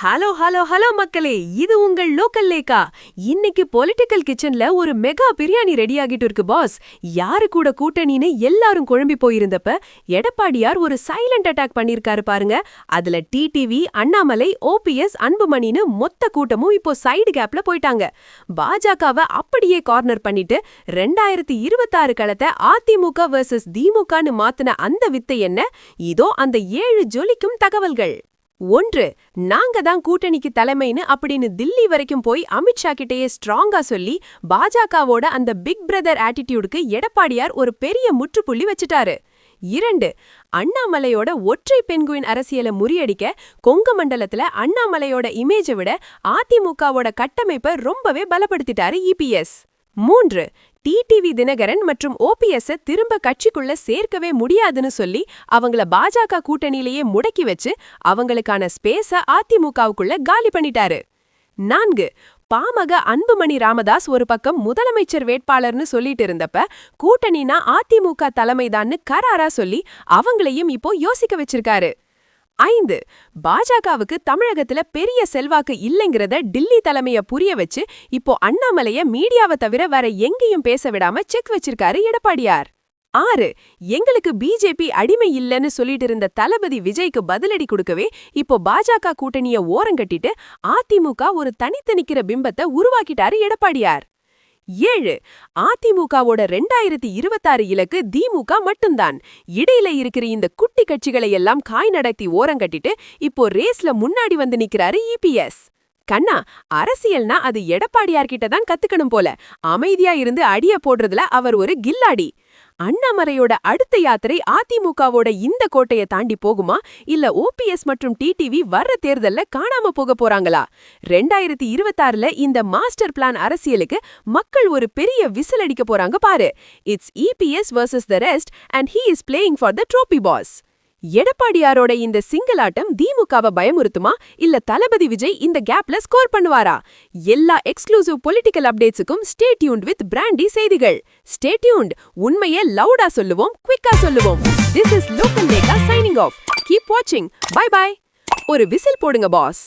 Hello hello hello மக்களே, இது உங்கள் லோக்கல் லேக்கா. இன்னைக்கு பொலிட்டிக்கல் கிச்சன்ல ஒரு மெகா பிரியாணி ரெடி ஆகிட்டு இருக்கு பாஸ். யாரு கூட கூட்டணின்னு எல்லாரும் குழம்பி போயிருந்தப்ப எடப்பாடியார் ஒரு சைலண்ட் அட்டாக் பண்ணிருக்காரு பாருங்க. அதுல டிடிவி, அண்ணாமலை, ஓபிஎஸ், அன்புமணின்னு மொத்த கூட்டமும் இப்போ சைடு கேப்ல போயிட்டாங்க. பாஜகவை அப்படியே கார்னர் பண்ணிட்டு 2026 களத்தை அதிமுக vs திமுகன்னு மாத்தின அந்த வித்தை என்ன? இதோ அந்த 7 ஜொலிக்கும் தகவல்கள். 1. நாங்க தான் கூட்டணிக்கு தலைமைன்னு அப்படின்னு தில்லி வரைக்கும் போய் அமித்ஷா கிட்டேயே ஸ்ட்ராங்கா சொல்லி பாஜகவோட அந்த பிக் பிரதர் ஆட்டிடியூடுக்கு எடப்பாடியார் ஒரு பெரிய முற்றுப்புள்ளி வச்சுட்டாரு. 2. அண்ணாமலையோட ஒற்றை பெண்குயின் அரசியலை முறியடிக்க கொங்கு மண்டலத்துல அண்ணாமலையோட இமேஜை விட அதிமுகவோட கட்டமைப்பை ரொம்பவே பலப்படுத்திட்டாரு இபிஎஸ். 3. டிடிவி தினகரன் மற்றும் ஓபிஎஸ் திரும்ப கட்சிக்குள்ள சேர்க்கவே முடியாதுன்னு சொல்லி அவங்கள பாஜக கூட்டணியிலேயே முடக்கி வச்சு அவங்களுக்கான ஸ்பேஸ அதிமுகவுக்குள்ள காலி பண்ணிட்டாரு. 4. பாமக அன்புமணி ராமதாஸ் ஒரு பக்கம் முதலமைச்சர் வேட்பாளர்னு சொல்லிட்டு இருந்தப்ப கூட்டணினா அதிமுக தலைமைதான்னு கராரா சொல்லி அவங்களையும் இப்போ யோசிக்க வச்சிருக்காரு. 5. பாஜகவுக்கு தமிழகத்துல பெரிய செல்வாக்கு இல்லைங்கிறத டில்லி தலைமைய புரிய வச்சு இப்போ அண்ணாமலைய மீடியாவை தவிர வேற எங்கேயும் பேச விடாம செக் வச்சிருக்காரு எடப்பாடியார். 6. எங்களுக்கு பிஜேபி அடிமை இல்லைன்னு சொல்லிட்டு இருந்த தளபதி விஜய்க்கு பதிலடி கொடுக்கவே இப்போ பாஜக கூட்டணிய ஓரங்கட்டிட்டு அதிமுக ஒரு தனித்து நிக்கிற பிம்பத்தை உருவாக்கிட்டாரு எடப்பாடியார். 7. அதிமுகவோட 2026 இலக்கு திமுக மட்டும்தான். இடையில இருக்கிற இந்த குட்டி கட்சிகளை எல்லாம் காய் நடத்தி ஓரங்கட்டிட்டு இப்போ ரேஸ்ல முன்னாடி வந்து நிக்கிறாரு இபிஎஸ். கண்ணா, அரசியல்னா அது எடப்பாடியார்கிட்ட தான் கத்துக்கணும் போல. அமைதியா இருந்து அடிய போடுறதுல அவர் ஒரு கில்லாடி. அண்ணாமலையோட அடுத்த யாத்திரை அதிமுகவோட இந்த கோட்டையை தாண்டி போகுமா, இல்ல ஓபிஎஸ் மற்றும் டிடிவி வர்ற தேர்தல்ல காணாம போக போறாங்களா? 2026ல இந்த மாஸ்டர் பிளான் அரசியலுக்கு மக்கள் ஒரு பெரிய விசில் அடிக்க போறாங்க பாரு. It's EPS versus the rest and he is playing for the trophy boss. எடப்பாடியாரோட இந்த சிங்கிள் ஆட்டம் திமுகவை பயமுறுத்துமா, இல்ல தளபதி விஜய் இந்த கேப்ல ஸ்கோர் பண்ணுவாரா? எல்லா எக்ஸ்க்ளூசிவ் பொலிட்டிக்கல் அப்டேட்ஸுக்கும் ஸ்டே டியூன்ட் வித் பிராண்டி செய்திகள். Stay tuned. உண்மையை லவுடா சொல்லுவோம், குவிக்கா சொல்லுவோம். This is Local Lekha signing off. Keep watching. Bye bye. ஒரு விசில் போடுங்க பாஸ்.